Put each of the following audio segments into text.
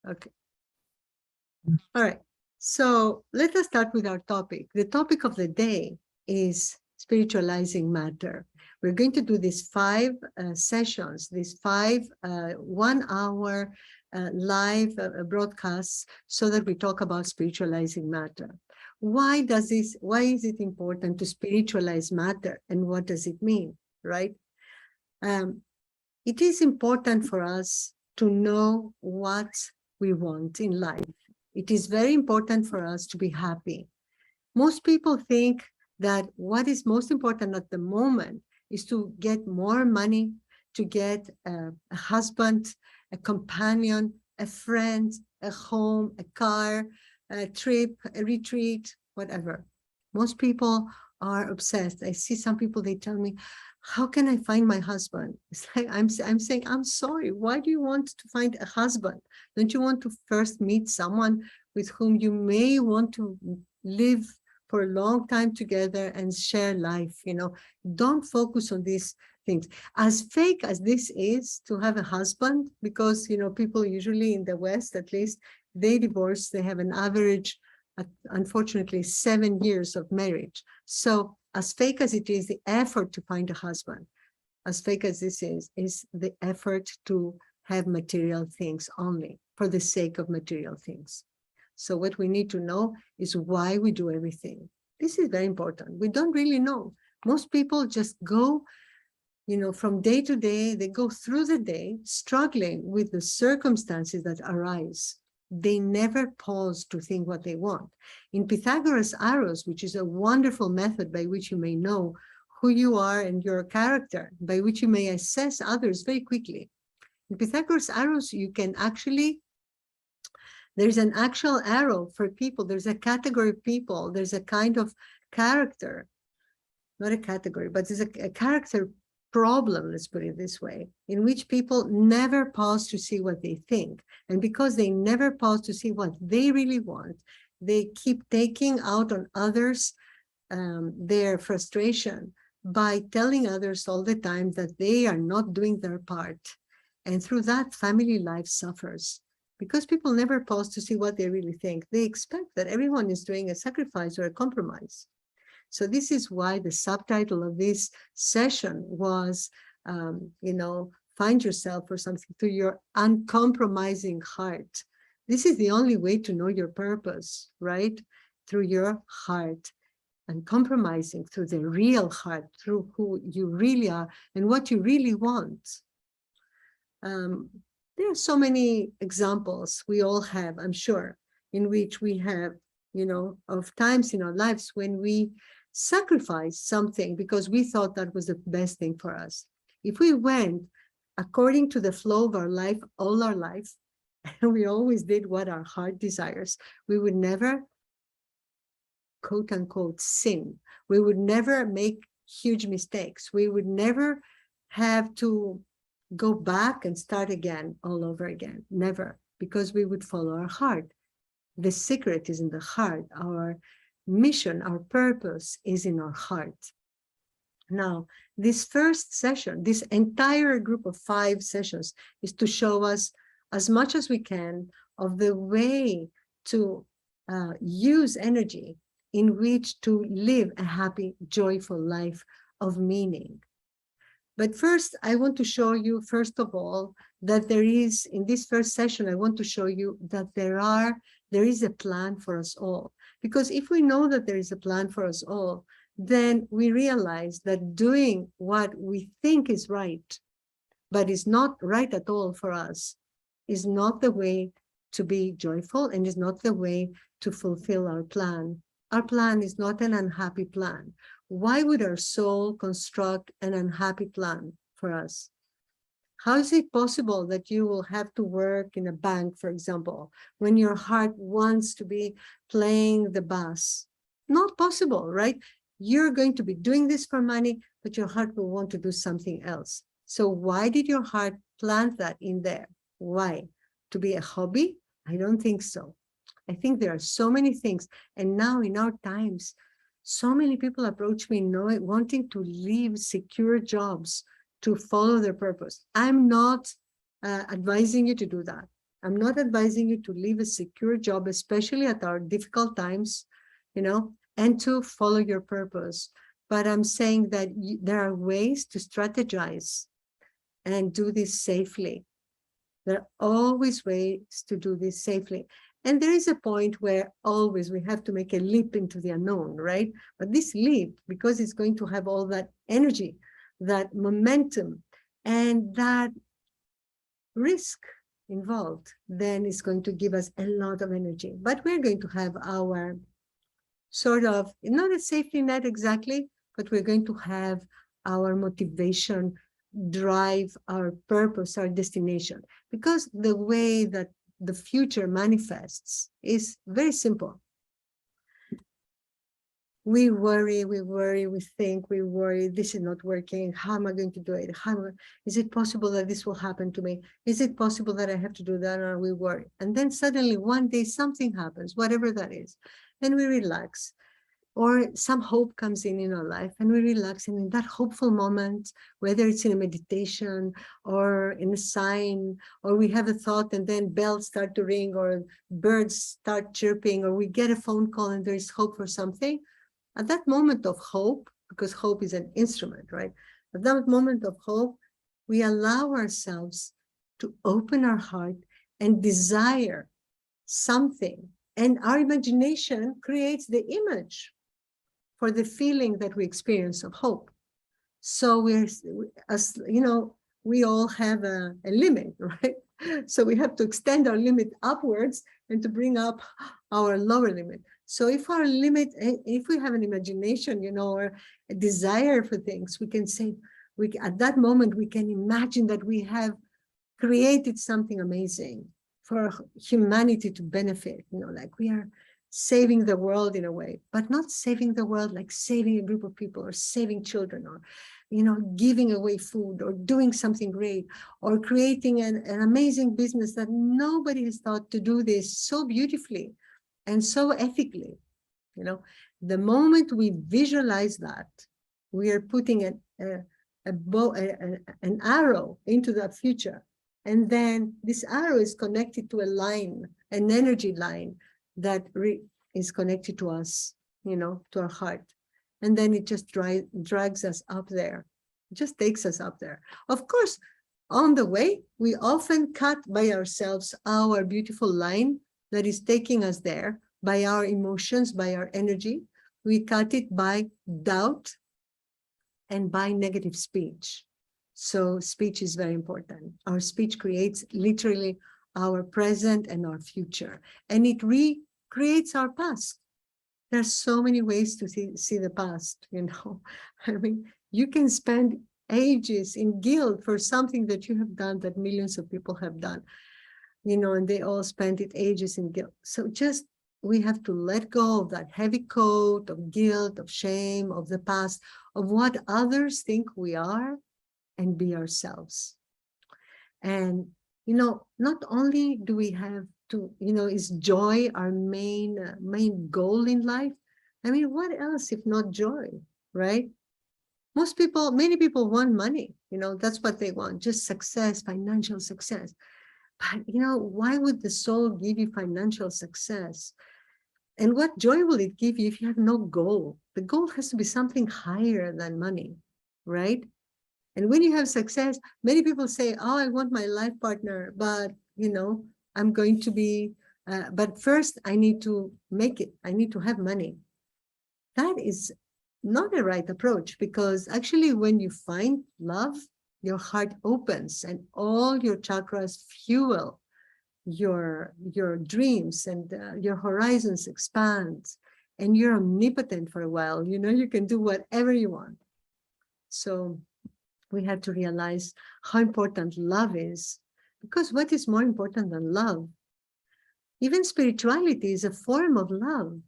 Okay. All right. So let us start with our topic. The topic of the day is spiritualizing matter. We're going to do these 5 sessions, these 5 1-hour live broadcasts, so that we talk about spiritualizing matter. Why is it important to spiritualize matter, and what does it mean, right? It is important for us to know what we want in life. It is very important for us to be happy. Most people think that what is most important at the moment is to get more money, to get a husband, a companion, a friend, a home, a car, a trip, a retreat, whatever. Most people are obsessed. I see some people, they tell me, how can I find my husband? It's like I'm saying, I'm sorry, why do you want to find a husband? Don't you want to first meet someone with whom you may want to live for a long time together and share life? Don't focus on these things. As fake as this is to have a husband, because people usually in the West, at least, they divorce, they have an average, unfortunately, 7 years of marriage. So as fake as it is, the effort to find a husband, as fake as this is the effort to have material things only for the sake of material things. So what we need to know is why we do everything. This is very important. We don't really know. Most people just go, from day to day, they go through the day struggling with the circumstances that arise. They never pause to think what they want. In Pythagoras arrows, which is a wonderful method by which you may know who you are and your character, by which you may assess others very quickly. In Pythagoras arrows, you can actually, there's an actual arrow for people. There's a category of people. There's a kind of character, not a category, but there's a character problem, let's put it this way, in which people never pause to see what they think. And because they never pause to see what they really want, they keep taking out on others their frustration by telling others all the time that they are not doing their part. And through that, family life suffers. Because people never pause to see what they really think. They expect that everyone is doing a sacrifice or a compromise. So this is why the subtitle of this session was, find yourself or something through your uncompromising heart. This is the only way to know your purpose, right? Through your heart, and compromising through the real heart, through who you really are and what you really want. There are so many examples we all have, I'm sure, in which we have, of times in our lives when we sacrifice something because we thought that was the best thing for us. If we went according to the flow of our life all our life, and we always did what our heart desires, we would never, quote unquote, sin. We would never make huge mistakes. We would never have to go back and start again all over again. Never, because we would follow our heart. The secret is in the heart. Our mission, our purpose is in our heart. Now, this first session, this entire group of 5 sessions is to show us as much as we can of the way to use energy in which to live a happy, joyful life of meaning. But first, I want to show you, first of all, that there is, in this first session, I want to show you that there is a plan for us all. Because if we know that there is a plan for us all, then we realize that doing what we think is right, but is not right at all for us, is not the way to be joyful and is not the way to fulfill our plan. Our plan is not an unhappy plan. Why would our soul construct an unhappy plan for us? How is it possible that you will have to work in a bank, for example, when your heart wants to be playing the bass? Not possible, right? You're going to be doing this for money, but your heart will want to do something else. So why did your heart plant that in there? Why? To be a hobby? I don't think so. I think there are so many things. And now in our times, so many people approach me wanting to leave secure jobs to follow their purpose. I'm not advising you to do that. I'm not advising you to leave a secure job, especially at our difficult times, and to follow your purpose. But I'm saying that there are ways to strategize and do this safely. There are always ways to do this safely. And there is a point where always we have to make a leap into the unknown, right? But this leap, because it's going to have all that energy, that momentum, and that risk involved, then it's going to give us a lot of energy. But we're going to have our sort of, not a safety net exactly, but we're going to have our motivation drive our purpose, our destination. Because the way that the future manifests is very simple. We worry, we think, we worry, this is not working. How am I going to do it? Is it possible that this will happen to me? Is it possible that I have to do that? Or we worry. And then suddenly one day something happens, whatever that is, and we relax. Or some hope comes in our life and we relax. And in that hopeful moment, whether it's in a meditation or in a sign, or we have a thought and then bells start to ring or birds start chirping, or we get a phone call and there is hope for something. At that moment of hope, because hope is an instrument, right? At that moment of hope, we allow ourselves to open our heart and desire something. And our imagination creates the image for the feeling that we experience of hope. So we all have a limit, right? So we have to extend our limit upwards and to bring up our lower limit. So if our limit, if we have an imagination, or a desire for things, we can say, at that moment, we can imagine that we have created something amazing for humanity to benefit, like we are saving the world in a way, but not saving the world like saving a group of people or saving children or, giving away food or doing something great or creating an amazing business that nobody has thought to do this so beautifully and so ethically. The moment we visualize that, we are putting an arrow into that future. And then this arrow is connected to a line, an energy line that is connected to us, to our heart. And then it just drags us up there. It just takes us up there. Of course, on the way, we often cut by ourselves our beautiful line that is taking us there by our emotions, by our energy. We cut it by doubt and by negative speech. So speech is very important. Our speech creates literally our present and our future, and it recreates our past. There's so many ways to see the past, I mean, you can spend ages in guilt for something that you have done that millions of people have done, and they all spent ages in guilt. So we have to let go of that heavy coat of guilt, of shame, of the past, of what others think we are, and be ourselves. And, not only do we have to, is joy our main goal in life? I mean, what else if not joy, right? Many people want money, that's what they want, just success, financial success. But, why would the soul give you financial success? And what joy will it give you if you have no goal? The goal has to be something higher than money, right? And when you have success, many people say, oh, I want my life partner, but, I'm going to be, but first I need to make it. I need to have money. That is not a right approach, because actually when you find love, your heart opens and all your chakras fuel your dreams, and your horizons expand, and you're omnipotent for a while. You can do whatever you want. So we have to realize how important love is, because what is more important than love? Even spirituality is a form of love.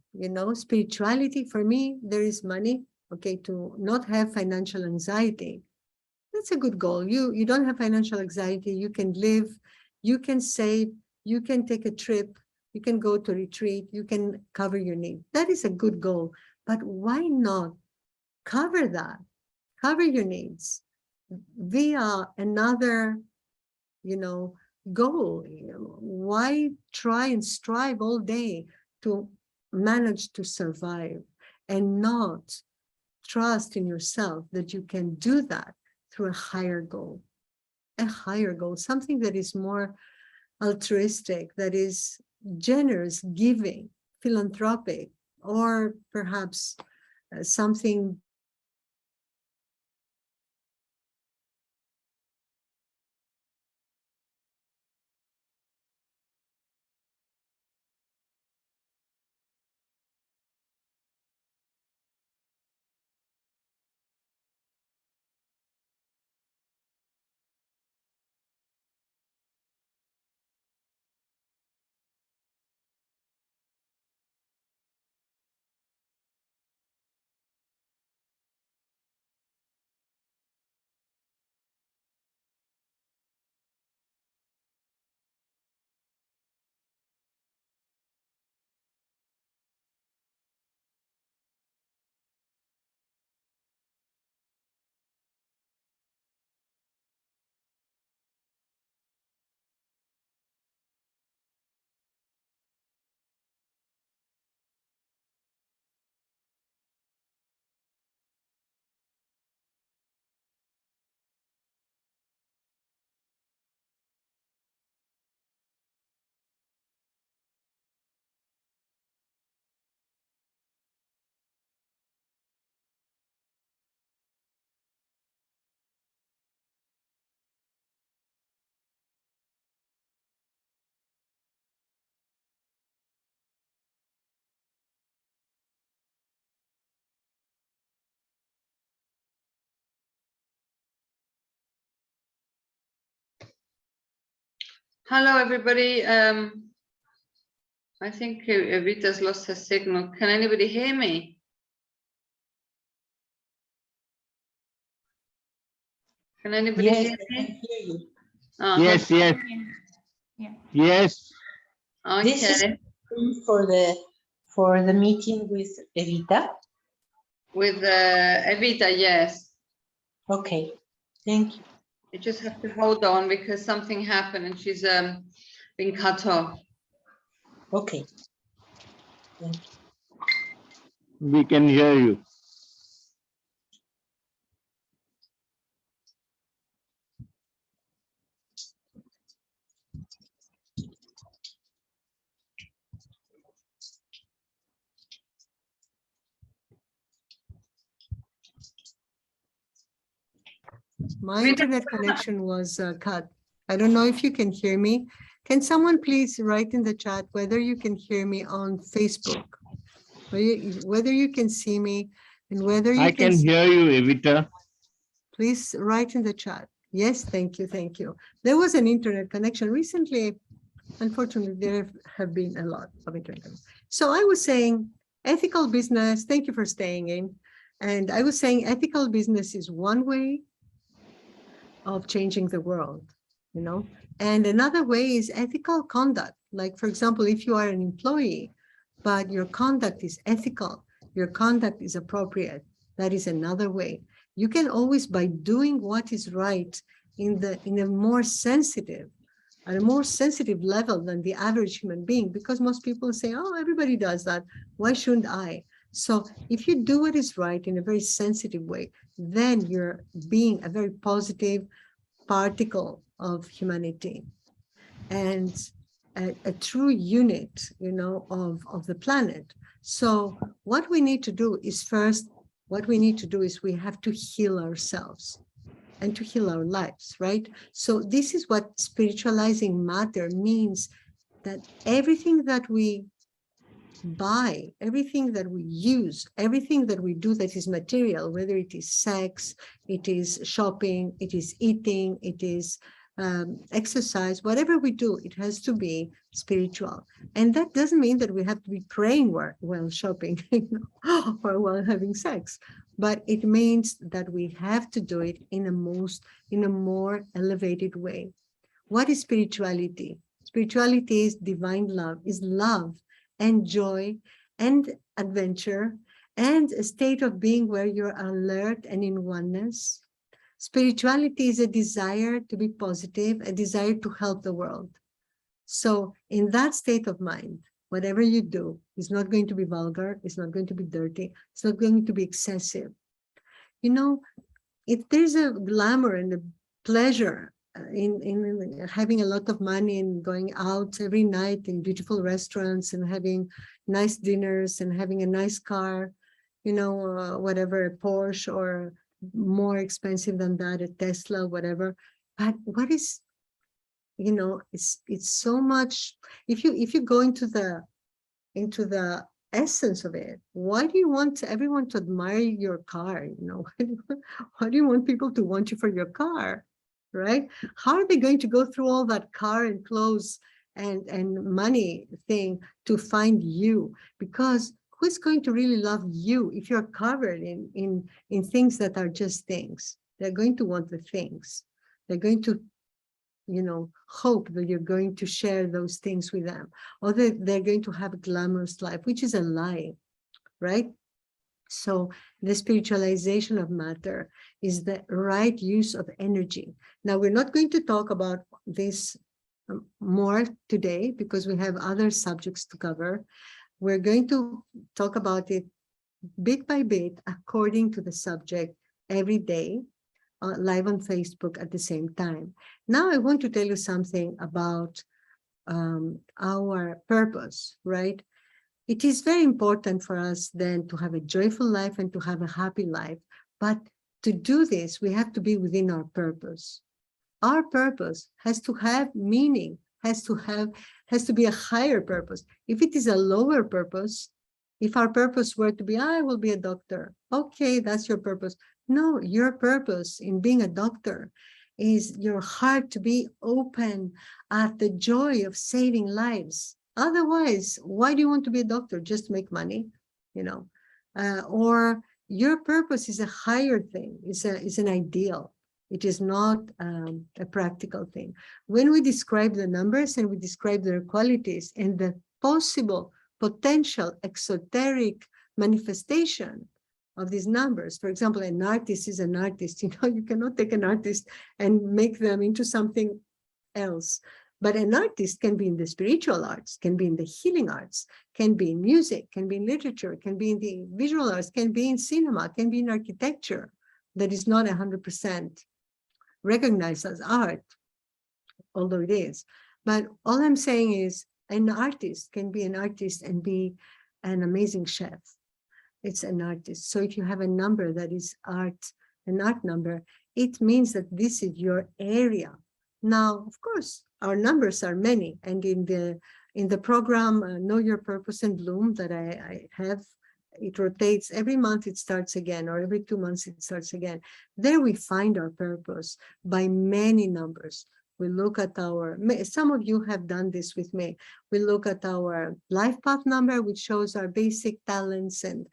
Spirituality, for me, there is money, okay, to not have financial anxiety. That's a good goal. You don't have financial anxiety. You can live, you can save, you can take a trip, you can go to retreat, you can cover your need. That is a good goal. But why not cover that? Cover your needs via another, goal? Why try and strive all day to manage to survive and not trust in yourself that you can do that through a higher goal, something that is more altruistic, that is generous, giving, philanthropic, or perhaps something Hello, everybody. I think Evita's lost her signal. Can anybody hear me? Can anybody Yes, hear I me? can hear you. Yes, yes, Yeah. yes. This is Okay. for the meeting with Evita. With Evita, yes. Okay, thank you. You just have to hold on because something happened and she's been cut off. Okay. Thank you. We can hear you. my internet connection was cut. I don't know if you can hear me. Can someone please write in the chat whether you can hear me on Facebook, whether you can see me, and whether you I can see. hear you, Evita. Please write in the chat. Yes, thank you, thank you. There was an internet connection recently. Unfortunately, there have been a lot of internet. So I was saying ethical business, thank you for staying in. And I was saying ethical business is one way of changing the world, you know, and another way is ethical conduct. Like, for example, if you are an employee, but your conduct is ethical, your conduct is appropriate, that is another way. You can always, by doing what is right in a more sensitive, at a more sensitive level than the average human being, because most people say, oh, everybody does that, why shouldn't I? So if you do what is right in a very sensitive way, then you're being a very positive particle of humanity and a true unit, you know, of the planet. So what we need to do is first, we have to heal ourselves and to heal our lives, right? So this is what spiritualizing matter means, that everything that we buy, everything that we use, everything that we do that is material, whether it is sex, it is shopping, it is eating, it is exercise, whatever we do, it has to be spiritual. And that doesn't mean that we have to be praying while shopping or while having sex, but it means that we have to do it in a more elevated way. What is spirituality? Spirituality is divine love, is love and joy and adventure and a state of being where you're alert and in oneness, Spirituality is a desire to be positive, a desire to help the world. So in that state of mind, whatever you do is not going to be vulgar, it's not going to be dirty, it's not going to be excessive. You know, if there's a glamour and a pleasure in having a lot of money and going out every night in beautiful restaurants and having nice dinners and having a nice car, you know, whatever, a Porsche or more expensive than that, a Tesla, whatever. But what is, you know, it's so much. If you go into the essence of it, why do you want everyone to admire your car? You know, why do you want people to want you for your car, right? How are they going to go through all that car and clothes and money thing to find you? Because who's going to really love you if you're covered in things that are just things? They're going to want the things. They're going to, you know, hope that you're going to share those things with them, or they're going to have a glamorous life, which is a lie, right? So the spiritualization of matter is the right use of energy. Now, we're not going to talk about this more today because we have other subjects to cover. We're going to talk about it bit by bit according to the subject every day, live on Facebook at the same time. Now I want to tell you something about our purpose, right? It is very important for us then to have a joyful life and to have a happy life. But to do this, we have to be within our purpose. Our purpose has to have meaning, has to be a higher purpose. If it is a lower purpose, if our purpose were to be, I will be a doctor. Okay, that's your purpose. No, your purpose in being a doctor is your heart to be open at the joy of saving lives. Otherwise, why do you want to be a doctor? Just to make money, you know? Or your purpose is a higher thing, is an ideal. It is not a practical thing. When we describe the numbers and we describe their qualities and the possible potential exoteric manifestation of these numbers. For example, an artist is an artist. You know, you cannot take an artist and make them into something else. But an artist can be in the spiritual arts, can be in the healing arts, can be in music, can be in literature, can be in the visual arts, can be in cinema, can be in architecture that is not 100% recognized as art, although it is. But all I'm saying is an artist can be an artist and be an amazing chef. It's an artist. So if you have a number that is art, an art number, it means that this is your area. Now, of course, our numbers are many, and in the program Know Your Purpose and Bloom that I have, it rotates every month. It starts again, or every 2 months it starts again. There we find our purpose by many numbers. We look at some of you have done this with me. We look at our life path number, which shows our basic talents and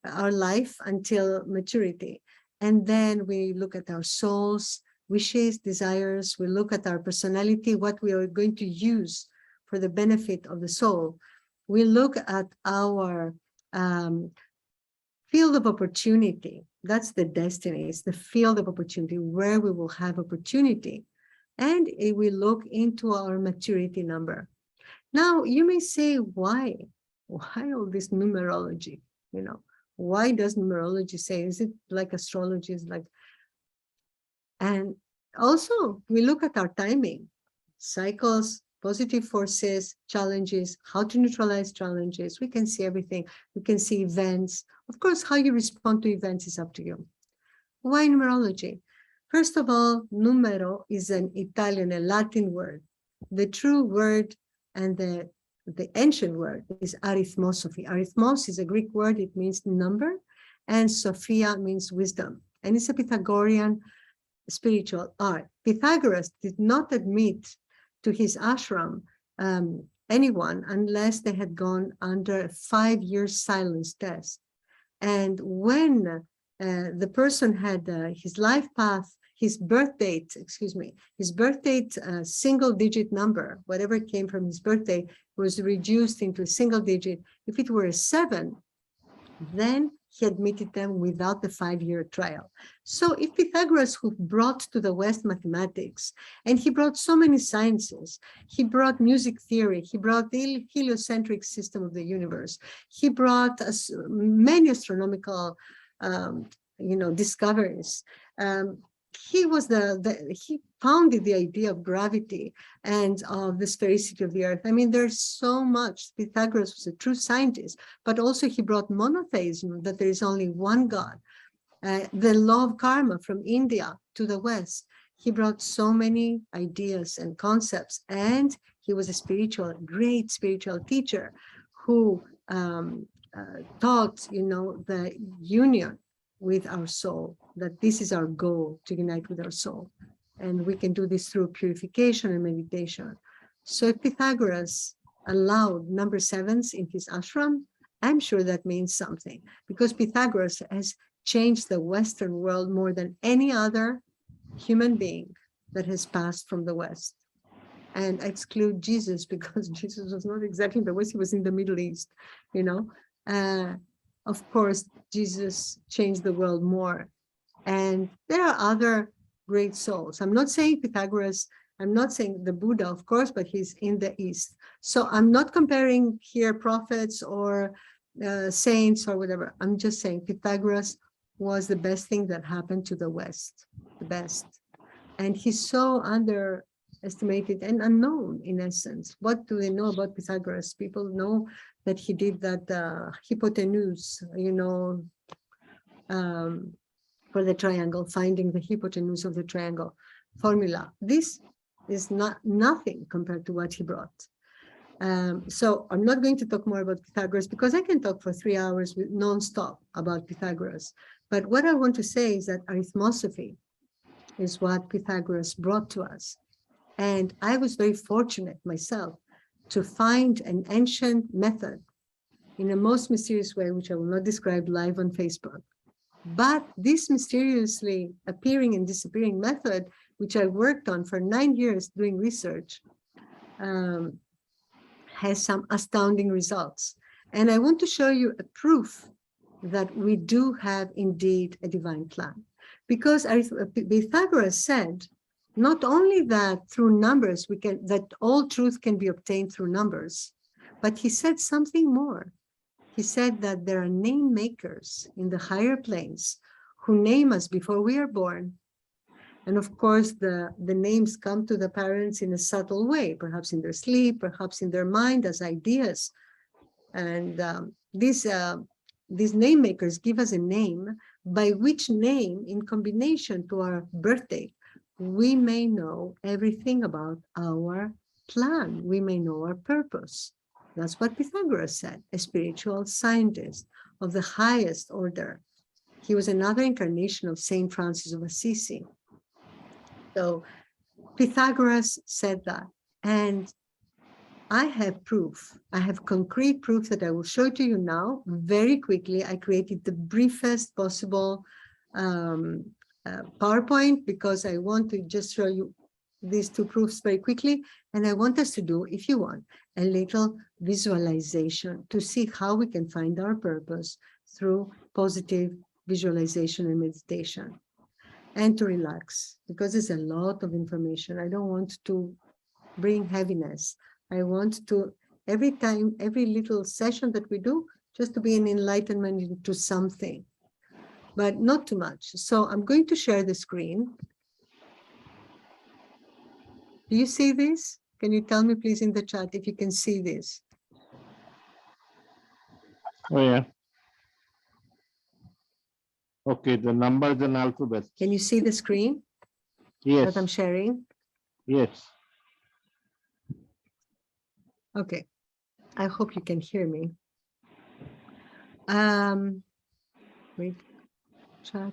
our life until maturity. And then we look at our souls, wishes, desires. We look at our personality, what we are going to use for the benefit of the soul. We look at our field of opportunity. That's the destiny. It's the field of opportunity where we will have opportunity. And we look into our maturity number. Now, you may say, why? Why all this numerology? You know, why does numerology say? Is it like astrology? Is like, and also we look at our timing, cycles, positive forces, challenges, how to neutralize challenges. We can see everything. We can see events. Of course, how you respond to events is up to you. Why numerology? First of all, numero is an Italian, a Latin word. The true word and the ancient word is Arithmosophy. Arithmos is a Greek word. It means number, and Sophia means wisdom. And it's a Pythagorean spiritual art. Pythagoras did not admit to his ashram anyone unless they had gone under a 5-year silence test. And when the person had his life path, his birth date, single digit number, whatever came from his birthday was reduced into a single digit. If it were a 7, then he admitted them without the 5-year trial. So if Pythagoras, who brought to the West mathematics, and he brought so many sciences, he brought music theory, he brought the heliocentric system of the universe, he brought many astronomical discoveries. He was he founded the idea of gravity and of the sphericity of the earth. I mean, there's so much. Pythagoras was a true scientist, but also he brought monotheism, that there is only one God. The law of karma from India to the West. He brought so many ideas and concepts, and he was a great spiritual teacher who taught, the union with our soul, that this is our goal, to unite with our soul. And we can do this through purification and meditation. So if Pythagoras allowed number 7s in his ashram, I'm sure that means something, because Pythagoras has changed the Western world more than any other human being that has passed from the West. And I exclude Jesus, because Jesus was not exactly in the West, he was in the Middle East, Of course, Jesus changed the world more. And there are other great souls. I'm not saying Pythagoras, I'm not saying the Buddha, of course, but he's in the East. So I'm not comparing here prophets or saints or whatever. I'm just saying Pythagoras was the best thing that happened to the West, the best. And he's so underestimated and unknown, in essence. What do they know about Pythagoras? People know that he did that hypotenuse, for the triangle, finding the hypotenuse of the triangle formula. This is nothing compared to what he brought. So I'm not going to talk more about Pythagoras, because I can talk for 3 hours non-stop about Pythagoras. But what I want to say is that arithmosophy is what Pythagoras brought to us. And I was very fortunate myself to find an ancient method in a most mysterious way, which I will not describe live on Facebook. But this mysteriously appearing and disappearing method, which I worked on for 9 years doing research, has some astounding results. And I want to show you a proof that we do have indeed a divine plan. Because Pythagoras said, not only that through numbers that all truth can be obtained through numbers, but he said something more. He said that there are name makers in the higher planes who name us before we are born. And of course, the names come to the parents in a subtle way, perhaps in their sleep, perhaps in their mind as ideas. And these name makers give us a name, by which name, in combination to our birthday, we may know everything about our plan. We may know our purpose. That's what Pythagoras said, a spiritual scientist of the highest order. He was another incarnation of Saint Francis of Assisi. So Pythagoras said that. And I have proof. I have concrete proof that I will show to you now very quickly. I created the briefest possible PowerPoint, because I want to just show you these two proofs very quickly. And I want us to do, if you want, a little visualization to see how we can find our purpose through positive visualization and meditation, and to relax, because there's a lot of information. I don't want to bring heaviness. I want to, every time, every little session that we do, just to be an enlightenment into something, but not too much. So I'm going to share the screen. Do you see this? Can you tell me, please, in the chat if you can see this? Oh, yeah. Okay, the numbers and alphabets. Can you see the screen Yes, that I'm sharing? yes. Okay. I hope you can hear me. Wait, chat.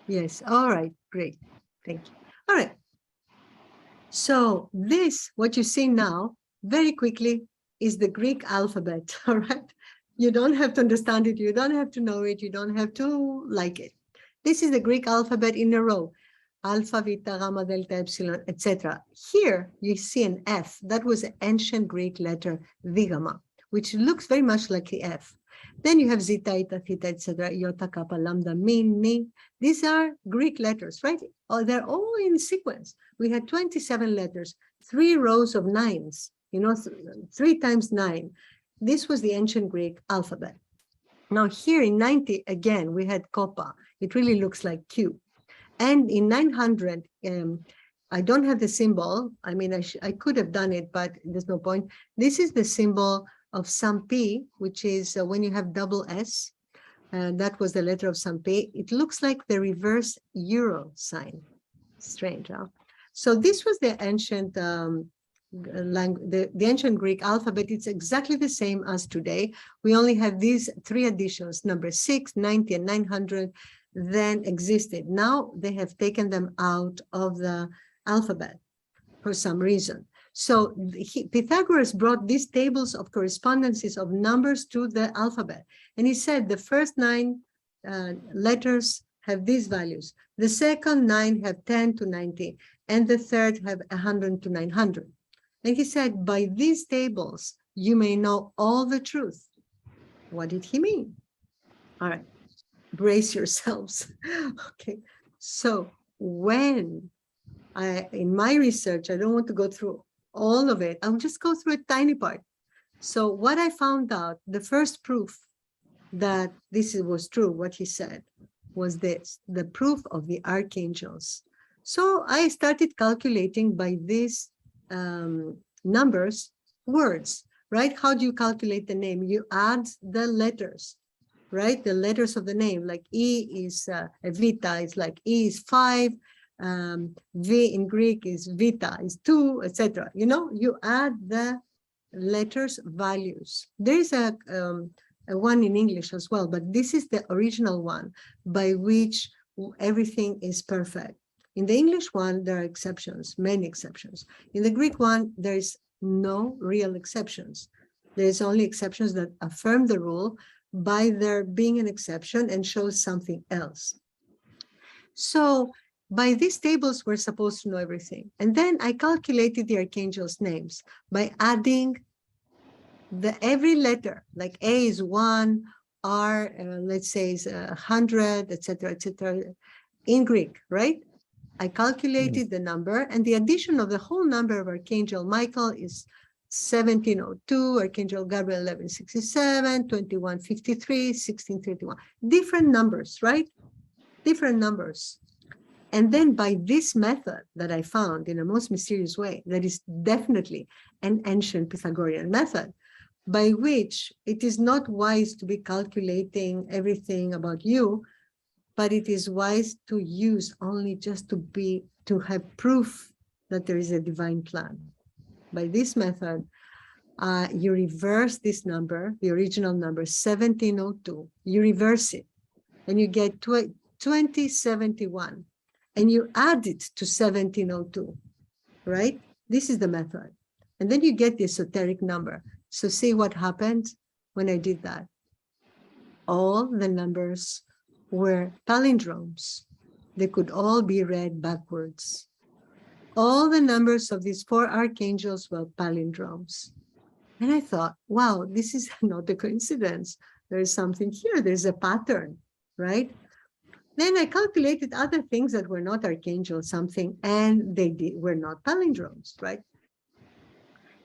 Yes. All right. Great. Thank you. All right. So this, what you see now, very quickly, is the Greek alphabet. All right. You don't have to understand it. You don't have to know it. You don't have to like it. This is the Greek alphabet in a row. Alpha, Beta, Gamma, Delta, Epsilon, etc. Here you see an F. That was the ancient Greek letter Vigama. which looks very much like the F. Then you have zeta, eta, theta, etc., iota, kappa, lambda, min, ni. These are Greek letters, right? Oh, they're all in sequence. We had 27 letters, 3 rows of 9s, 3 times 9. This was the ancient Greek alphabet. Now here in 90, again, we had koppa. It really looks like Q. And in 900, I don't have the symbol. I mean, I could have done it, but there's no point. This is the symbol of Sampi, which is when you have double S. That was the letter of Sampi. It looks like the reverse euro sign. Strange, huh? So this was the ancient the ancient Greek alphabet. It's exactly the same as today. We only have these 3 additions, number 6, 90, and 900, then existed. Now they have taken them out of the alphabet for some reason. So Pythagoras brought these tables of correspondences of numbers to the alphabet. And he said the first 9 letters have these values. The second 9 have 10 to 90, and the third have 100 to 900. And he said, by these tables, you may know all the truth. What did he mean? All right, brace yourselves. Okay, so when in my research, I don't want to go through all of it. I'll just go through a tiny part. So what I found out, the first proof that this was true, what he said, was this, the proof of the archangels. So I started calculating by these numbers, words, right? How do you calculate the name? You add the letters, right? The letters of the name, like E is Evita, is like E is 5, V in Greek is Vita, is 2, etc. You add the letters values. There is a one in English as well, but this is the original one by which everything is perfect. In the English one, there are exceptions, many exceptions. In the Greek one, there is no real exceptions. There's only exceptions that affirm the rule by there being an exception and shows something else. So by these tables, we're supposed to know everything. And then I calculated the archangels' names by adding every letter, like A is 1, R, let's say is 100, etc., in Greek, right? I calculated the number, and the addition of the whole number of Archangel Michael is 1702, Archangel Gabriel 1167, 2153, 1631. Different numbers, right? Different numbers. And then by this method that I found in a most mysterious way, that is definitely an ancient Pythagorean method, by which it is not wise to be calculating everything about you, but it is wise to use only just to have proof that there is a divine plan. By this method, you reverse this number, the original number 1702, you reverse it, and you get 2071, and you add it to 1702, right? This is the method. And then you get the esoteric number. So see what happened when I did that. All the numbers were palindromes. They could all be read backwards. All the numbers of these 4 archangels were palindromes. And I thought, wow, this is not a coincidence. There is something here. There's a pattern, right? Then I calculated other things that were not archangels, something, and they were not palindromes, right?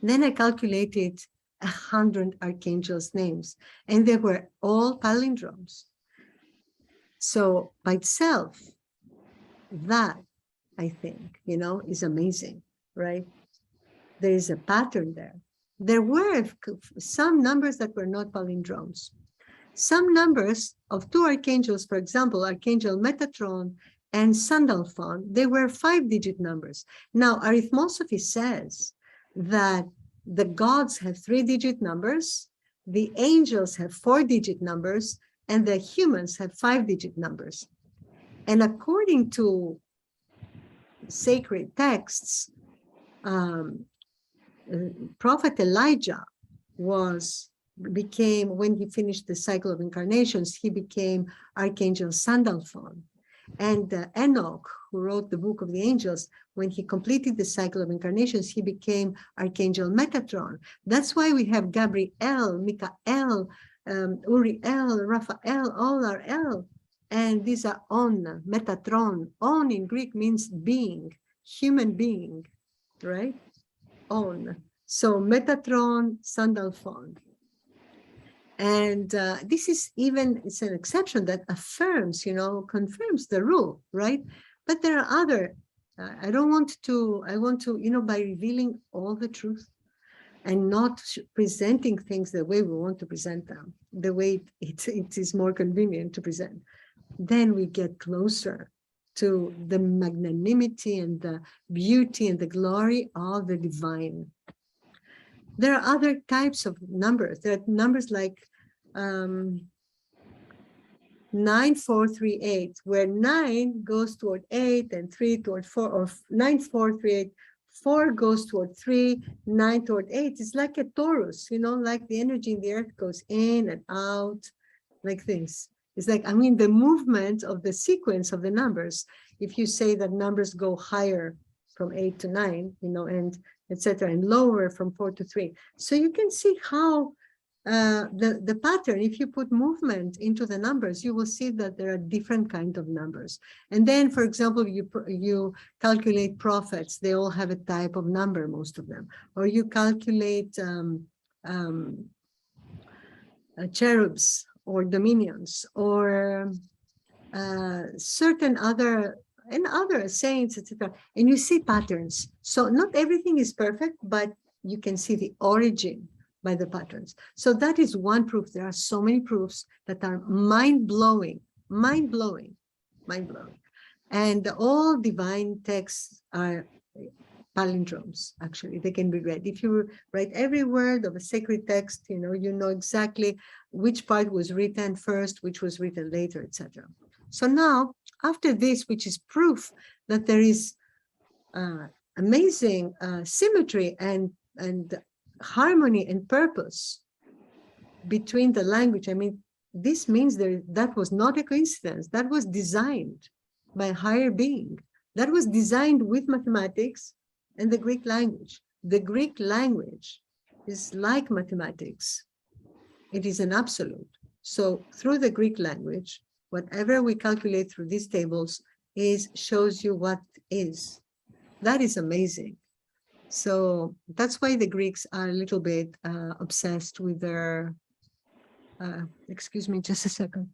Then I calculated 100 archangels' names, and they were all palindromes. So by itself, that, I think, is amazing, right? There is a pattern there. There were some numbers that were not palindromes. Some numbers of 2 archangels, for example, Archangel Metatron and Sandalphon, they were 5-digit numbers. Now, Arithmosophy says that the gods have 3-digit numbers, the angels have 4-digit numbers, and the humans have 5-digit numbers. And according to sacred texts, Prophet Elijah became, when he finished the cycle of incarnations, he became Archangel Sandalphon. And Enoch, who wrote the book of the angels, when he completed the cycle of incarnations, he became Archangel Metatron. That's why we have Gabriel, Michael, Uriel, Raphael, all are El. And these are On, Metatron. On in Greek means being, human being, right? On. So Metatron, Sandalphon. And this is even, it's an exception that affirms, confirms the rule, right? But there are other, I want to, by revealing all the truth and not presenting things the way we want to present them, the way it is more convenient to present, then we get closer to the magnanimity and the beauty and the glory of the divine. There are other types of numbers. There are numbers like 9438, where 9 goes toward 8 and 3 toward 4, or 9438, 4 goes toward 3, 9 toward 8. It's like a torus, like the energy in the earth goes in and out, like this. It's like, the movement of the sequence of the numbers. If you say that numbers go higher from 8 to 9, and etc., and lower from 4 to 3. So you can see how the pattern, if you put movement into the numbers, you will see that there are different kinds of numbers. And then, for example, you calculate prophets, they all have a type of number, most of them. Or you calculate cherubs or dominions, or certain other saints, etc. And you see patterns. So not everything is perfect, but you can see the origin by the patterns. So that is one proof. There are so many proofs that are mind-blowing. And all divine texts are palindromes, actually. They can be read. If you write every word of a sacred text, you know exactly which part was written first, which was written later, etc. So now, after this, which is proof that there is amazing symmetry and harmony and purpose between the language. This means that was not a coincidence. That was designed by a higher being. That was designed with mathematics and the Greek language. The Greek language is like mathematics. It is an absolute. So through the Greek language, whatever we calculate through these tables shows you what is. That is amazing. So that's why the Greeks are a little bit obsessed with their, excuse me, just a second.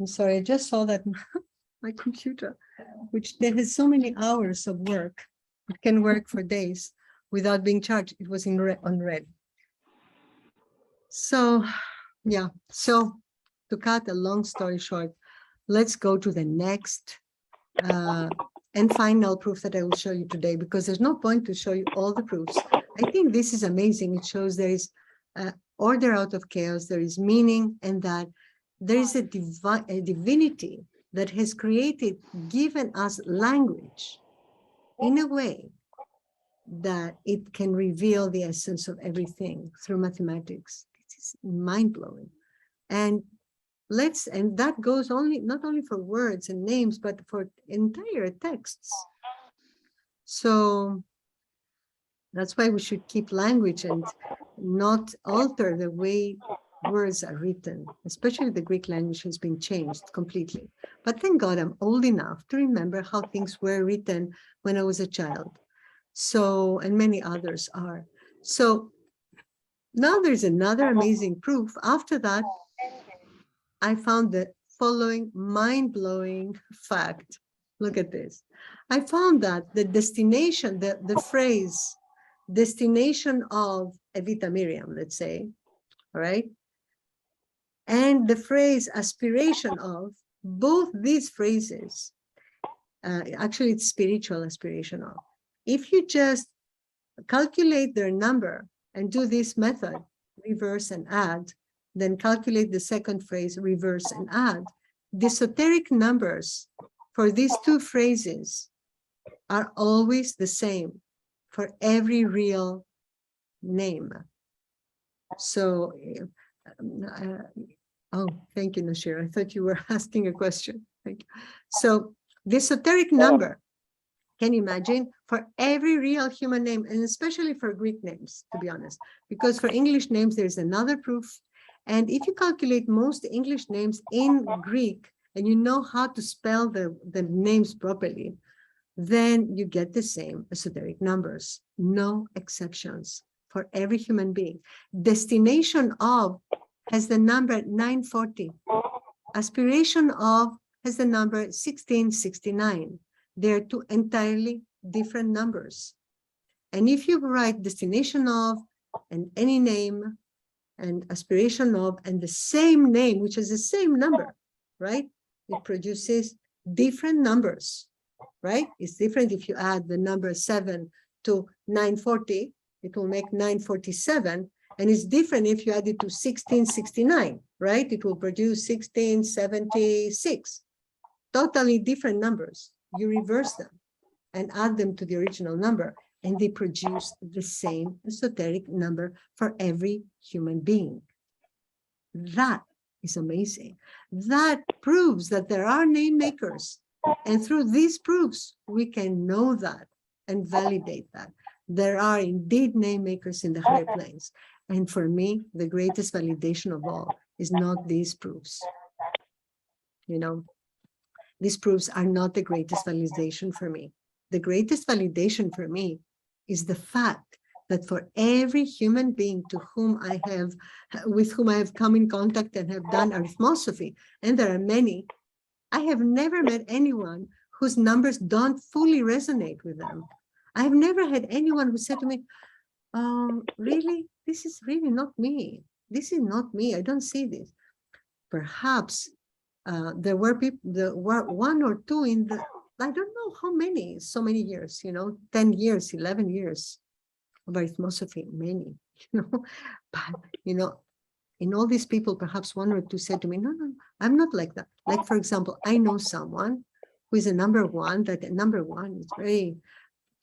I'm sorry, I just saw that my computer, which there has so many hours of work, it can work for days without being charged. It was on red. So, yeah, so to cut a long story short, let's go to the next and final proof that I will show you today, because there's no point to show you all the proofs. I think this is amazing. It shows there is order out of chaos, there is meaning, and that there is a divinity that has given us language in a way that it can reveal the essence of everything through mathematics. It is mind-blowing. And that goes not only for words and names, but for entire texts. So that's why we should keep language and not alter the way words are written, especially the Greek language has been changed completely. But thank God I'm old enough to remember how things were written when I was a child. So, and many others are. So now there's another amazing proof. After that, I found the following mind-blowing fact. Look at this. I found that the destination, the phrase, destination of Evita Myriam, let's say, all right? And the phrase aspiration of, both these phrases, actually it's spiritual aspiration of. If you just calculate their number and do this method, reverse and add, then calculate the second phrase, reverse and add, the esoteric numbers for these two phrases are always the same for every real name. So, oh, thank you, Nashir. I thought you were asking a question. Thank you. So the esoteric number, can you imagine, for every real human name, and especially for Greek names, to be honest, because for English names, there's another proof. And if you calculate most English names in Greek, and you know how to spell the names properly, then you get the same esoteric numbers, no exceptions for every human being. Destination of has the number 940. Aspiration of has the number 1669. They're two entirely different numbers. And if you write destination of and any name and aspiration of and the same name, which is the same number, right? It produces different numbers, right? It's different if you add the number 7 to 940, it will make 947. And it's different if you add it to 1669, right? It will produce 1676. Totally different numbers. You reverse them and add them to the original number, and they produce the same esoteric number for every human being. That is amazing. That proves that there are name makers. And through these proofs, we can know that and validate that. There are indeed name makers in the higher planes. And for me, the greatest validation of all is not these proofs. You know, these proofs are not the greatest validation for me. The greatest validation for me is the fact that for every human being with whom I have come in contact and have done arithmosophy, and there are many, I have never met anyone whose numbers don't fully resonate with them. I have never had anyone who said to me, really, this is really not me. This is not me. I don't see this. Perhaps there were people, there were one or two in the, I don't know how many, so many years, 10 years, 11 years of arithmosophy, many, but, in all these people, perhaps one or two said to me, no, I'm not like that. Like, for example, I know someone who is a number one, that a number one is very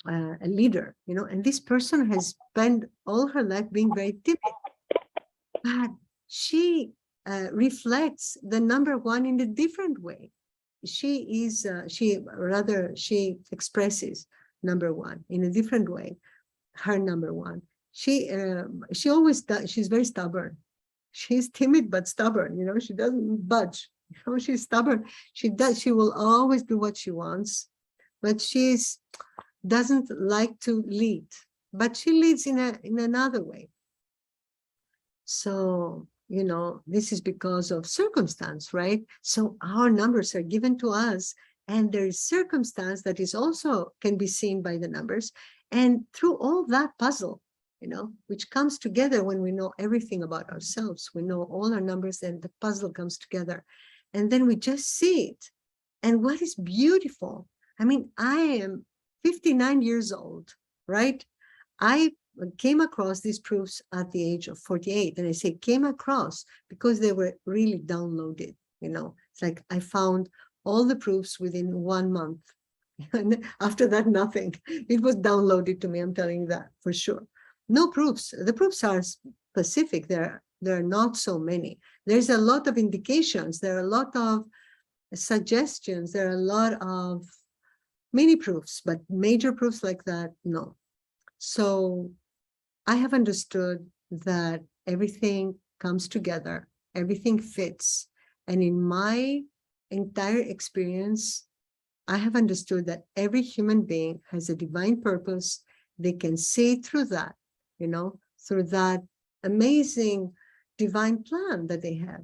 a leader, and this person has spent all her life being very timid, but she reflects the number one in a different way. She expresses number one in a different way, her number one. She always does, she's very stubborn. She's timid but stubborn, she doesn't budge. She's stubborn. She will always do what she wants, but doesn't like to lead. But she leads in another way. So, this is because of circumstance, right? So our numbers are given to us, and there is circumstance that is also can be seen by the numbers. And through all that puzzle, which comes together when we know everything about ourselves, we know all our numbers, and the puzzle comes together. And then we just see it. And what is beautiful, I mean, I am 59 years old, right? I came across these proofs at the age of 48. And I say came across because they were really downloaded, It's like I found all the proofs within 1 month. And after that, nothing. It was downloaded to me, I'm telling you that for sure. No proofs. The proofs are specific. There are not so many. There's a lot of indications. There are a lot of suggestions. There are a lot of mini proofs, but major proofs like that, no. So I have understood that everything comes together, everything fits. And in my entire experience, I have understood that every human being has a divine purpose. They can see through that, through that amazing divine plan that they have.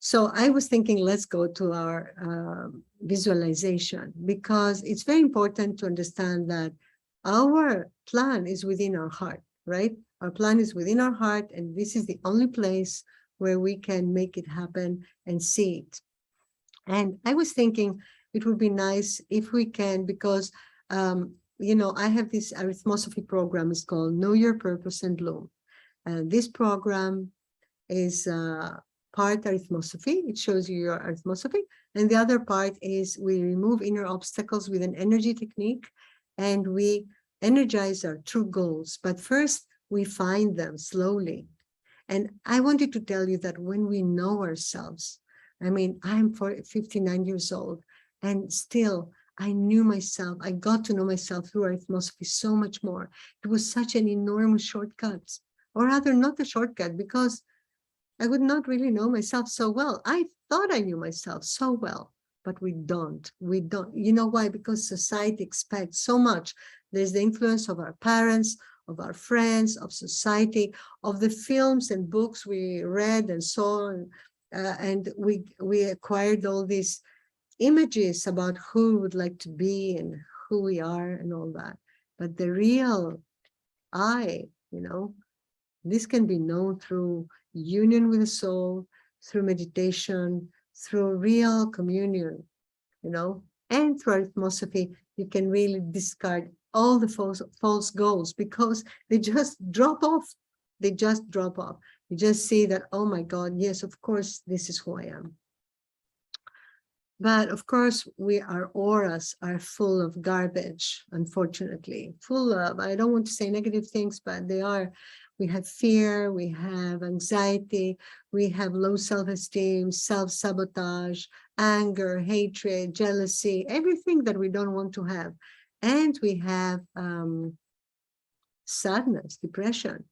So I was thinking, let's go to our visualization, because it's very important to understand that our plan is within our heart, right? Our plan is within our heart, and this is the only place where we can make it happen and see it. And I was thinking it would be nice if we can, because, I have this Arithmosophy program. It's called Know Your Purpose and Bloom. And this program is part Arithmosophy. It shows you your Arithmosophy. And the other part is we remove inner obstacles with an energy technique, and we energize our true goals. But first, we find them slowly. And I wanted to tell you that when we know ourselves, I mean, I'm 59 years old, and still I knew myself. I got to know myself through Arithmosophy so much more. It was such an enormous shortcut, or rather not a shortcut, because I would not really know myself so well. I thought I knew myself so well, but we don't. We don't. You know why? Because society expects so much. There's the influence of our parents, of our friends, of society, of the films and books we read and saw, and we acquired all these images about who we would like to be and who we are and all that. But the real I, this can be known through union with the soul, through meditation, through real communion, and through Arithmosophy. You can really discard all the false goals, because they just drop off. They just drop off. You just see that, oh my God, yes, of course, this is who I am. But of course, our auras are full of garbage, unfortunately, full of, I don't want to say negative things, but they are. We have fear, we have anxiety, we have low self-esteem, self-sabotage, anger, hatred, jealousy, everything that we don't want to have. And we have sadness, depression,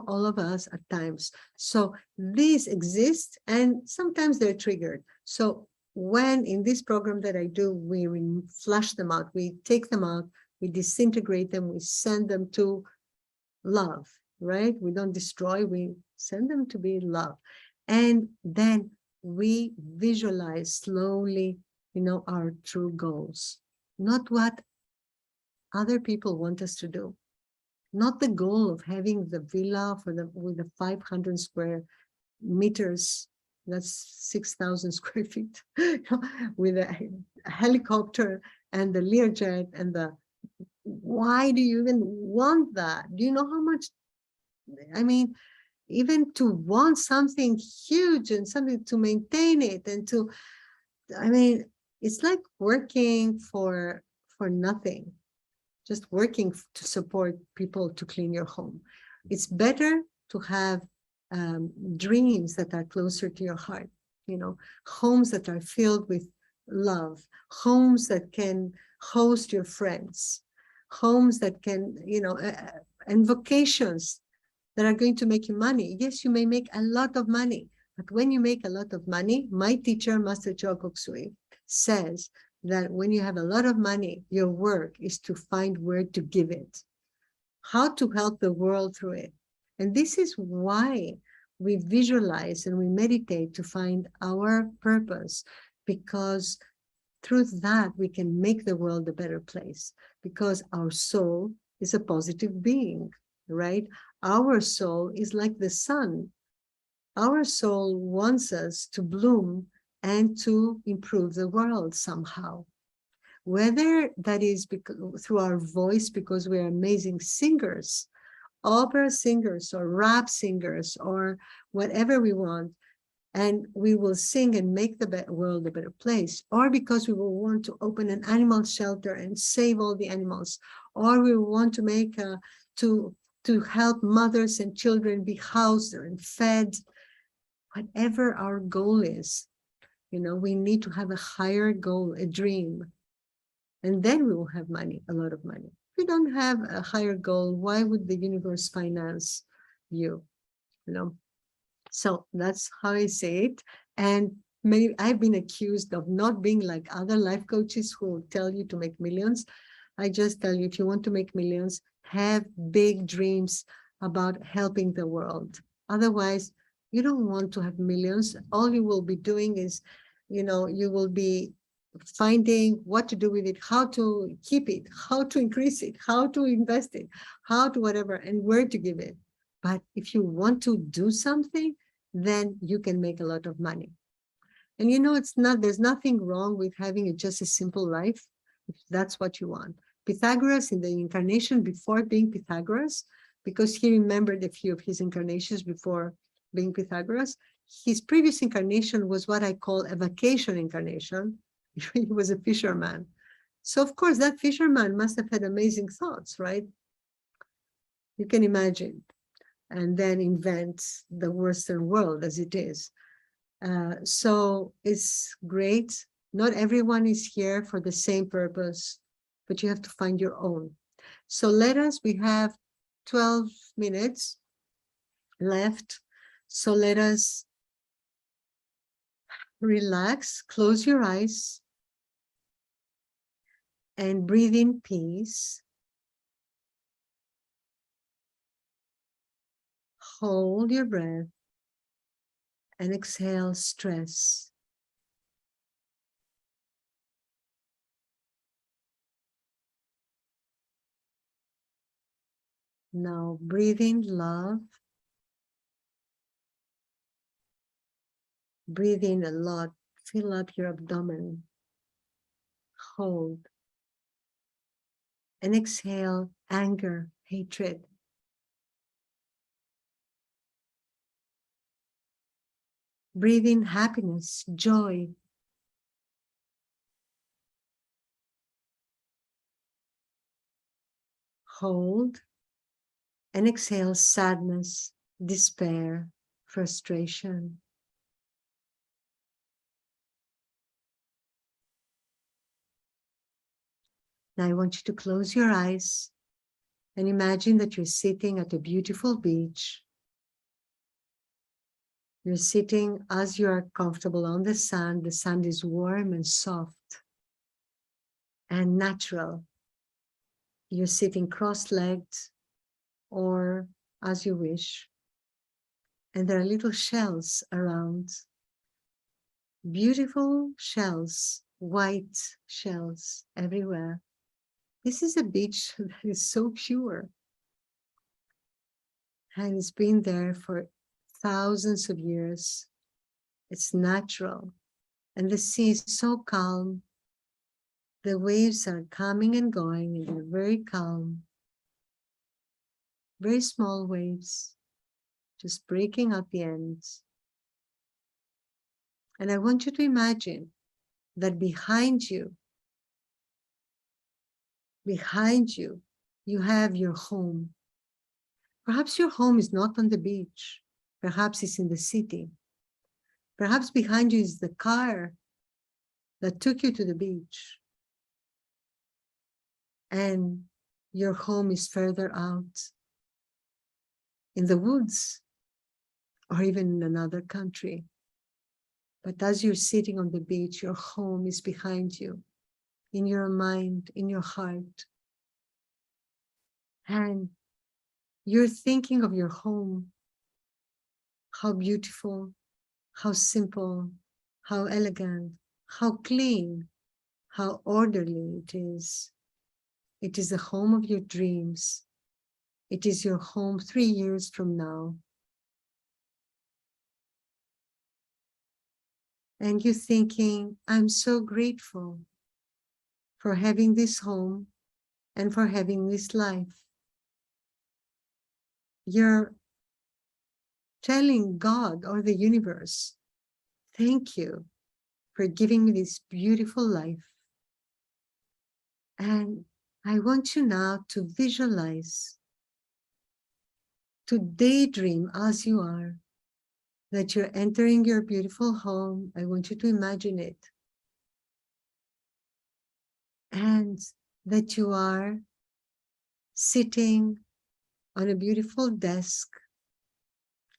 all of us at times. So these exist, and sometimes they're triggered. So when in this program that I do, we flush them out, we take them out, we disintegrate them, we send them to love, right? We don't destroy, we send them to be love. And then we visualize slowly, our true goals, not what other people want us to do, not the goal of having the villa with the 500 square meters, that's 6,000 square feet, with a helicopter and the Learjet and why do you even want that? Do you know how much, I mean, even to want something huge and something to maintain it and it's like working for nothing, just working to support people to clean your home. It's better to have dreams that are closer to your heart, homes that are filled with love, homes that can host your friends, homes that can, and vocations that are going to make you money. Yes, you may make a lot of money, but when you make a lot of money, my teacher, Master Choa Kok Sui, says that when you have a lot of money, your work is to find where to give it, how to help the world through it. And this is why we visualize and we meditate to find our purpose, because through that we can make the world a better place, because our soul is a positive being, right? Our soul is like the sun. Our soul wants us to bloom and to improve the world somehow. Whether that is through our voice, because we're amazing singers, opera singers or rap singers or whatever we want, and we will sing and make the world a better place, or because we will want to open an animal shelter and save all the animals, or we want to make to help mothers and children be housed and fed. Whatever our goal is, we need to have a higher goal, a dream, and then we will have money, a lot of money. If you don't have a higher goal, why would the universe finance you? So that's how I say it. And maybe I've been accused of not being like other life coaches who tell you to make millions. I just tell you, if you want to make millions, have big dreams about helping the world. Otherwise, you don't want to have millions. All you will be doing is, you will be finding what to do with it, how to keep it, how to increase it, how to invest it, how to whatever, and where to give it. But if you want to do something, then you can make a lot of money. And there's nothing wrong with having just a simple life, if that's what you want. Pythagoras, in the incarnation before being Pythagoras, because he remembered a few of his incarnations before being Pythagoras, his previous incarnation was what I call a vacation incarnation. He was a fisherman. So of course, that fisherman must have had amazing thoughts, right? You can imagine. And then invents the Western world as it is. So it's great. Not everyone is here for the same purpose, but you have to find your own. So we have 12 minutes left. So let us relax, close your eyes, and breathe in peace. Hold your breath and exhale stress. Now breathe in love. Breathe in a lot. Fill up your abdomen. Hold. And exhale anger, hatred. Breathe in happiness, joy. Hold and exhale sadness, despair, frustration. Now I want you to close your eyes and imagine that you're sitting at a beautiful beach. You're sitting as you are comfortable on the sand. The sand is warm and soft and natural. You're sitting cross-legged or as you wish. And there are little shells around. Beautiful shells, white shells everywhere. This is a beach that is so pure. And it's been there for thousands of years. It's natural. And the sea is so calm. The waves are coming and going, and they're very calm. Very small waves, just breaking at the ends. And I want you to imagine that behind you, you have your home. Perhaps your home is not on the beach. Perhaps it's in the city. Perhaps behind you is the car that took you to the beach. And your home is further out in the woods or even in another country. But as you're sitting on the beach, your home is behind you, in your mind, in your heart. And you're thinking of your home, how beautiful, how simple, how elegant, how clean, how orderly it is. It is the home of your dreams. It is your home 3 years from now. And you're thinking, I'm so grateful for having this home and for having this life. You're telling God or the universe, thank you for giving me this beautiful life. And I want you now to visualize, to daydream as you are, that you're entering your beautiful home. I want you to imagine it. And that you are sitting on a beautiful desk.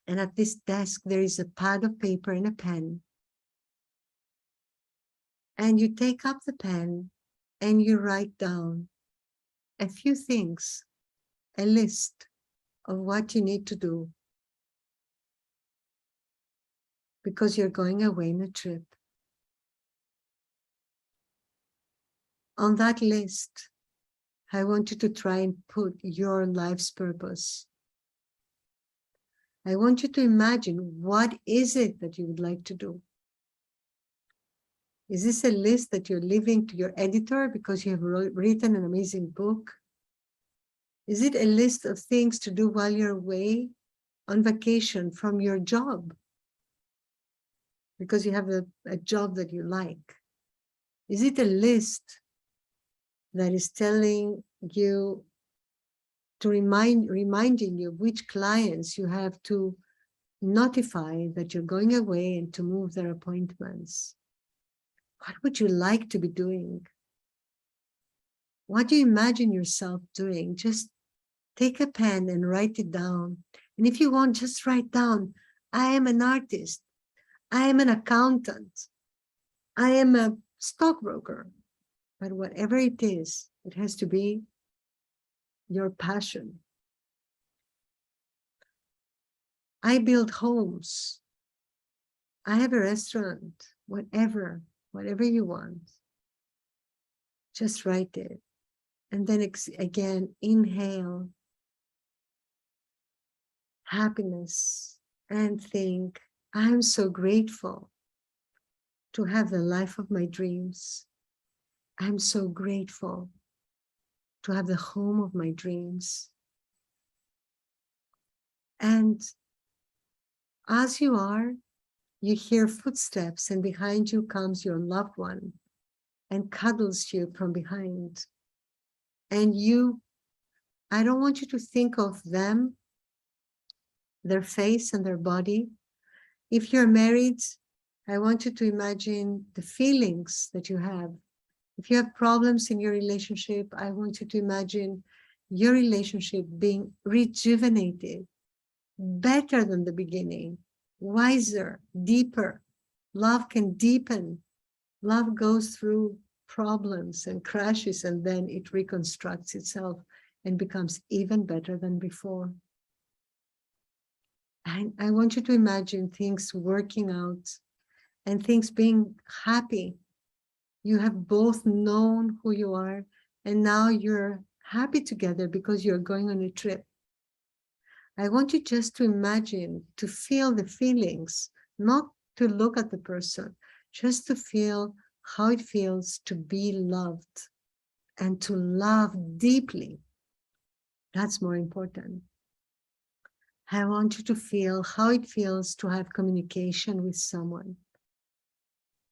And at this desk, there is a pad of paper and a pen. And you take up the pen and you write down a few things, a list of what you need to do, because you're going away on a trip. On that list, I want you to try and put your life's purpose. I want you to imagine, what is it that you would like to do? Is this a list that you're leaving to your editor because you have written an amazing book? Is it a list of things to do while you're away on vacation from your job? because you have a job that you like? Is it a list that is telling you to reminding you which clients you have to notify that you're going away and to move their appointments? What would you like to be doing? What do you imagine yourself doing? Just take a pen and write it down. And if you want, just write down, I am an artist. I am an accountant. I am a stockbroker. But whatever it is, it has to be your passion. I build homes. I have a restaurant, whatever you want. Just write it. And then again, inhale happiness and think, I'm so grateful to have the life of my dreams. I'm so grateful to have the home of my dreams. And as you are, you hear footsteps, and behind you comes your loved one and cuddles you from behind. And I don't want you to think of them, their face and their body. If you're married, I want you to imagine the feelings that you have. If you have problems in your relationship, I want you to imagine your relationship being rejuvenated, better than the beginning, wiser, deeper. Love can deepen. Love goes through problems and crashes, and then it reconstructs itself and becomes even better than before. And I want you to imagine things working out and things being happy. You have both known who you are, and now you're happy together because you're going on a trip. I want you just to imagine, to feel the feelings, not to look at the person, just to feel how it feels to be loved and to love deeply. That's more important. I want you to feel how it feels to have communication with someone,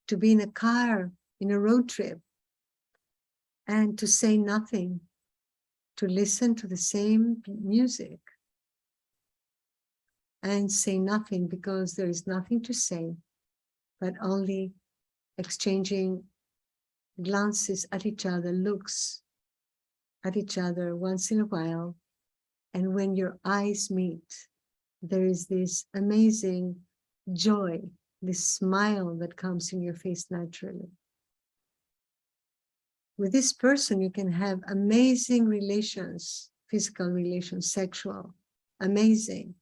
to be in a car, in a road trip, and to say nothing, to listen to the same music and say nothing because there is nothing to say, but only exchanging glances at each other, looks at each other once in a while. And when your eyes meet, there is this amazing joy, this smile that comes in your face naturally. With this person, you can have amazing relations, physical relations, sexual, amazing.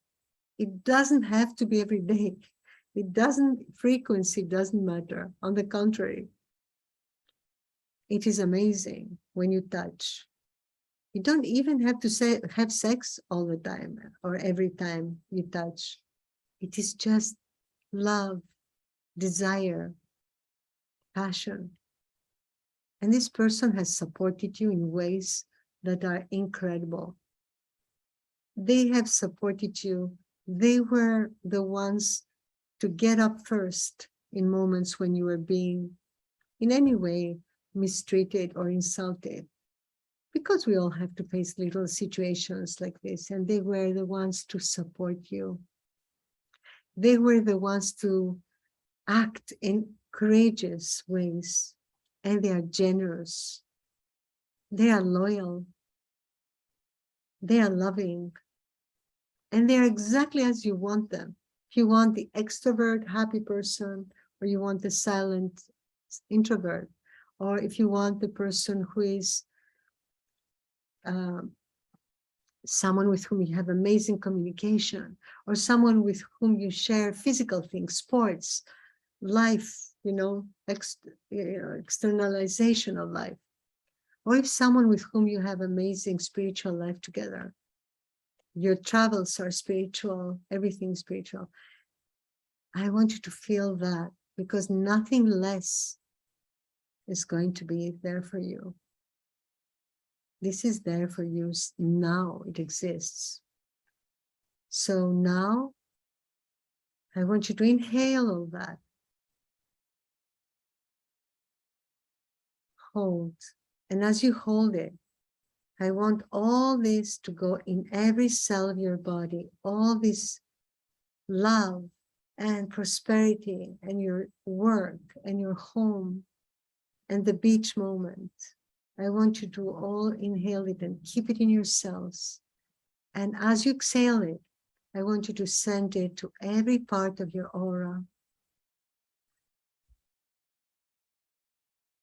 It doesn't have to be every day. Frequency doesn't matter. On the contrary, it is amazing when you touch. You don't even have to have sex all the time or every time you touch. It is just love, desire, passion. And this person has supported you in ways that are incredible. They have supported you. They were the ones to get up first in moments when you were being in any way mistreated or insulted. Because we all have to face little situations like this, and they were the ones to support you. They were the ones to act in courageous ways, and they are generous. They are loyal. They are loving. And they are exactly as you want them. If you want the extrovert, happy person, or you want the silent introvert, or if you want the person who is someone with whom you have amazing communication, or someone with whom you share physical things, sports, life, externalization of life, or if someone with whom you have amazing spiritual life together. Your travels are spiritual, everything spiritual. I want you to feel that, because nothing less is going to be there for you. This is there for you now. It exists. So now I want you to inhale all that hold. And as you hold it, I want all this to go in every cell of your body, all this love and prosperity and your work and your home and the beach moment. I want you to all inhale it and keep it in your cells. And as you exhale it, I want you to send it to every part of your aura.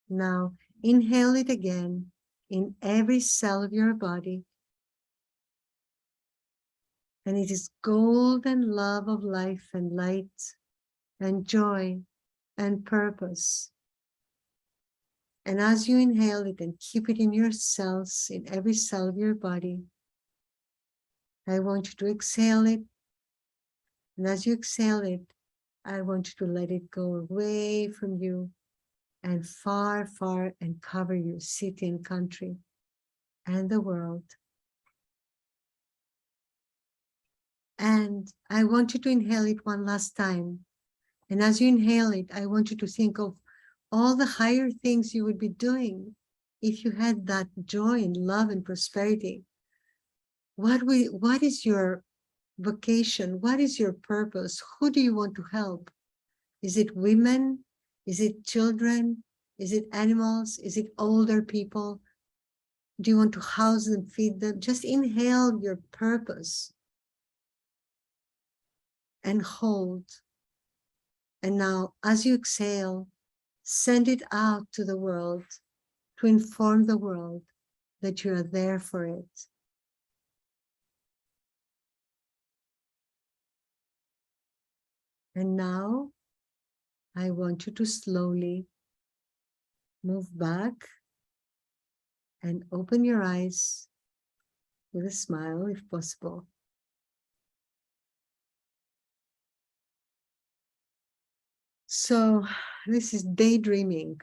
Now, inhale it again in every cell of your body. And it is golden love of life and light and joy and purpose. And as you inhale it and keep it in your cells, in every cell of your body, I want you to exhale it. And as you exhale it, I want you to let it go away from you and far, far, and cover your city and country and the world. And I want you to inhale it one last time. And as you inhale it, I want you to think of all the higher things you would be doing if you had that joy and love and prosperity. What is your vocation? What is your purpose? Who do you want to help? Is it women? Is it children? Is it animals? Is it older people? Do you want to house them, feed them? Just inhale your purpose and hold. And now, as you exhale, send it out to the world to inform the world that you are there for it. And now, I want you to slowly move back and open your eyes with a smile, if possible. So this is daydreaming.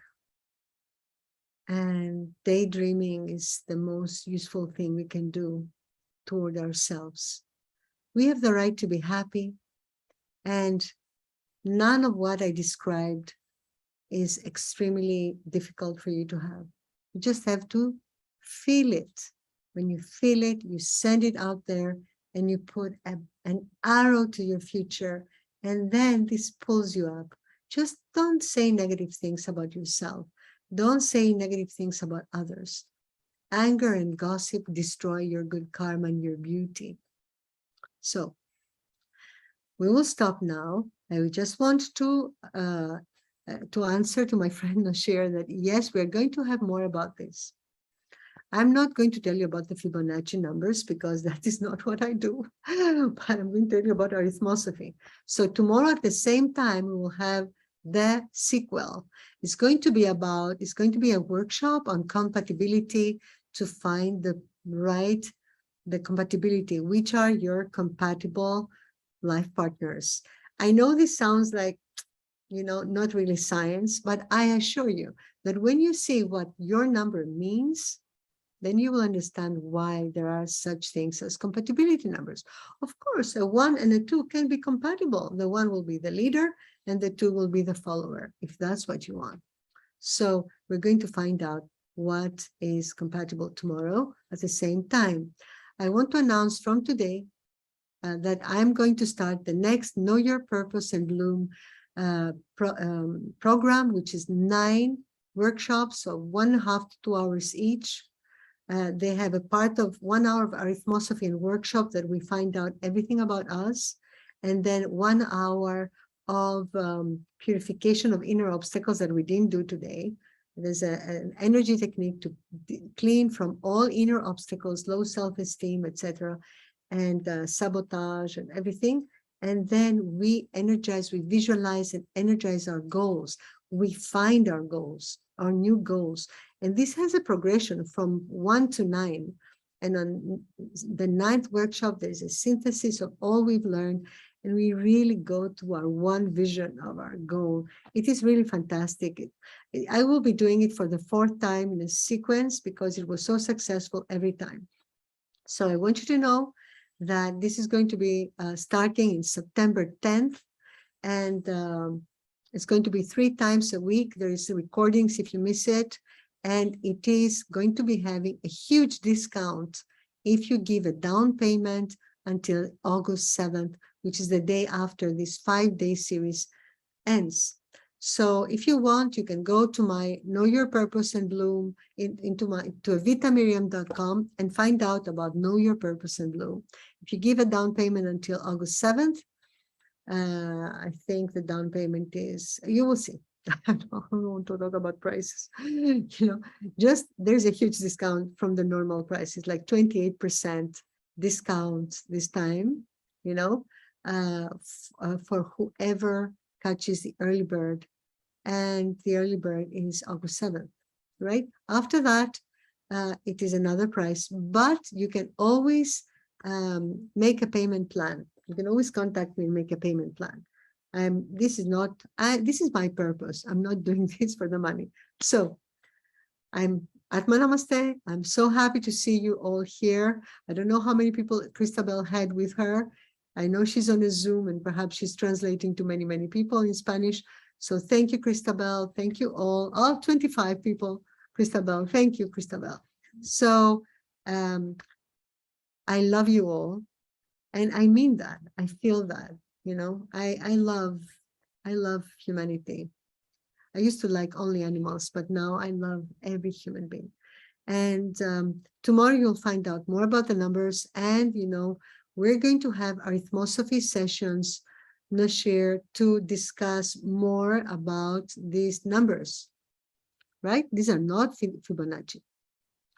And daydreaming is the most useful thing we can do toward ourselves. We have the right to be happy, and none of what I described is extremely difficult for you to have. You just have to feel it. When you feel it, you send it out there and you put an arrow to your future, and then this pulls you up. Just don't say negative things about yourself. Don't say negative things about others. Anger and gossip destroy your good karma and your beauty. So we will stop now. I just want to answer to my friend Nashir that yes, we're going to have more about this. I'm not going to tell you about the Fibonacci numbers because that is not what I do, but I'm going to tell you about Arithmosophy. So tomorrow at the same time, we will have the sequel. It's going to be a workshop on compatibility to find the compatibility, which are your compatible life partners. I know this sounds like, not really science, but I assure you that when you see what your number means, then you will understand why there are such things as compatibility numbers. Of course, a 1 and a 2 can be compatible. The 1 will be the leader and the 2 will be the follower, if that's what you want. So we're going to find out what is compatible tomorrow at the same time. I want to announce from today that I'm going to start the next Know Your Purpose and Bloom program, which is 9 workshops, so 1.5 to 2 hours each. They have a part of 1 hour of Arithmosophy and workshop that we find out everything about us, and then 1 hour of purification of inner obstacles that we didn't do today. There's an energy technique to clean from all inner obstacles, low self-esteem, etc., and sabotage and everything. And then we visualize and energize our goals. We find our goals, our new goals. And this has a progression from 1 to 9. And on the 9th workshop, there's a synthesis of all we've learned. And we really go to our one vision of our goal. It is really fantastic. I will be doing it for the 4th time in a sequence because it was so successful every time. So I want you to know that this is going to be starting in September 10th. And it's going to be 3 times a week. There is recordings if you miss it. and it is going to be having a huge discount if you give a down payment until August 7th, which is the day after this 5-day series ends. So if you want, you can go to my Know Your Purpose and Bloom to evitamyriam.com and find out about Know Your Purpose and Bloom. If you give a down payment until August 7th, I think the down payment is, you will see. I don't want to talk about prices. Just there's a huge discount from the normal price. It's like 28% discount this time, for whoever catches the early bird, and the early bird is August 7th, right? After that, it is another price, but you can always make a payment plan. You can always contact me and make a payment plan. This is my purpose. I'm not doing this for the money. So I'm Atma Namaste. I'm so happy to see you all here. I don't know how many people Christabel had with her. I know she's on a Zoom and perhaps she's translating to many, many people in Spanish. So thank you, Christabel. Thank you all. All 25 people, Christabel. Thank you, Christabel. So I love you all. And I mean that. I feel that, I love humanity. I used to like only animals, but now I love every human being. And tomorrow you'll find out more about the numbers. And, we're going to have Arithmosophy sessions, Nashir, to discuss more about these numbers, right? These are not Fibonacci.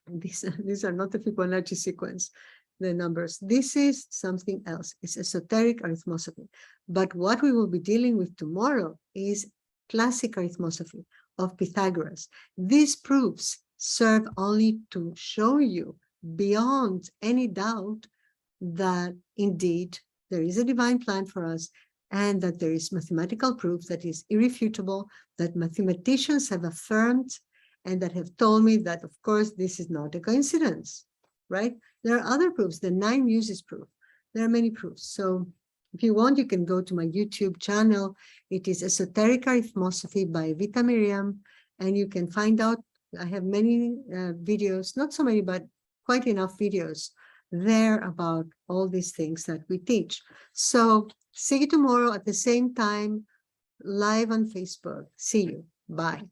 These are not the Fibonacci sequence, the numbers. This is something else. It's esoteric arithmosophy. But what we will be dealing with tomorrow is classic arithmosophy of Pythagoras. These proofs serve only to show you beyond any doubt that indeed there is a divine plan for us, and that there is mathematical proof that is irrefutable, that mathematicians have affirmed and that have told me that, of course, this is not a coincidence, right? There are other proofs. The 9 muses proof. There are many proofs. So if you want, you can go to my YouTube channel. It is Esoteric Arithmosophy by Evita Myriam, and you can find out. I have many videos, not so many, but quite enough videos there about all these things that we teach. So see you tomorrow at the same time, live on Facebook. See you. Bye.